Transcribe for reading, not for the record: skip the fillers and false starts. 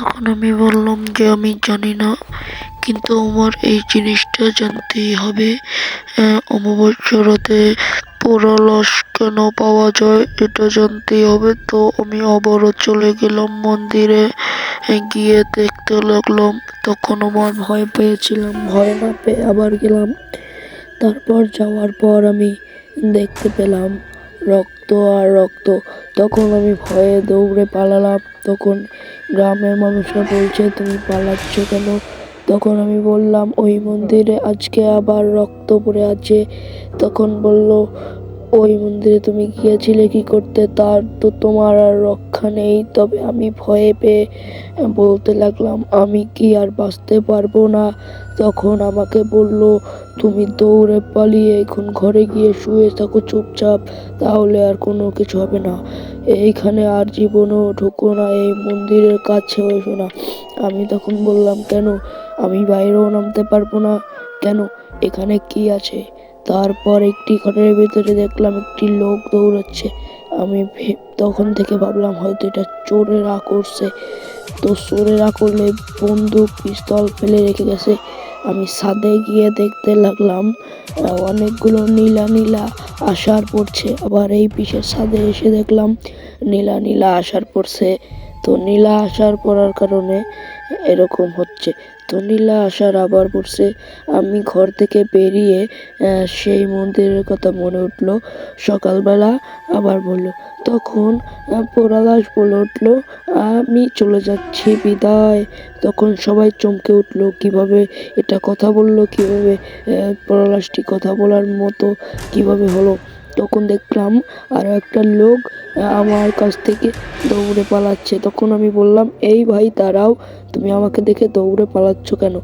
তখন আমি বললাম যে আমি জানি না, কিন্তু আমার এই জিনিসটা জানতেই হবে। অমাবস্যা রাতে পোড়া লাশ কেন পাওয়া যায় এটা জানতেই হবে। তো আমি আবারও চলে গেলাম মন্দিরে। গিয়ে দেখতে লাগলাম। তখন আমার ভয় পেয়েছিলাম, ভয় না পেয়ে আবার গেলাম। তারপর যাওয়ার পর আমি দেখতে পেলাম রক্ত আর রক্ত। তখন আমি ভয়ে দৌড়ে পালালাম। তখন গ্রামের মানুষরা বলছে, তুমি পালাচ্ছ কেন? তখন আমি বললাম, ওই মন্দিরে আজকে আবার রক্ত পড়ে আছে। তখন বলল, ওই মন্দিরে তুমি গিয়েছিলে কি করতে? তার তো তোমার আর রক্ষা নেই। তবে আমি ভয়ে পেয়ে বলতে লাগলাম, আমি কি আর বাঁচতে পারবো না? তখন আমাকে বলল, তুমি দৌড়ে পালিয়ে এখন ঘরে গিয়ে শুয়ে থাকো চুপচাপ, তাহলে আর কোনো কিছু হবে না। এইখানে আর জীবনও ঢুকো না, এই মন্দিরের কাছে এসো না। আমি তখন বললাম, কেন? আমি বাইরেও নামতে পারবো না কেন? এখানে কি আছে? তারপর একটি ঘরের ভিতরে দেখলাম একটি লোক দৌড়াচ্ছে। আমি তখন থেকে ভাবলাম হয়তো এটা চোরেরা করছে। তো চোরেরা করলে বন্দুক পিস্তল ফেলে রেখে গেছে। আমি ছাদে গিয়ে দেখতে লাগলাম অনেকগুলো নীলা নীলা আষাঢ় পড়ছে। আবার এই পিসের ছাদে এসে দেখলাম নীলা নীলা আষাঢ় পড়ছে। তো নীলা আষাঢ় পড়ার কারণে এরকম হচ্ছে। তো নীলা আষাঢ় আবার পড়ছে। আমি ঘর থেকে বেরিয়ে সেই মন্দিরের কথা মনে উঠলো। সকালবেলা আবার বলল, তখন পোড়ালাশ বলে উঠল, আমি চলে যাচ্ছি, বিদায়। তখন সবাই চমকে উঠলো, কিভাবে এটা কথা বললো, কিভাবে পোড়ালাশটি কথা বলার মতো কিভাবে হলো। তখন দেখলাম আর একটা লোক আমার কাছ থেকে দৌড়ে পালাচ্ছে। তখন আমি বললাম, এই ভাই দাঁড়াও, তুমি আমাকে দেখে দৌড়ে পালাচ্ছ কেন?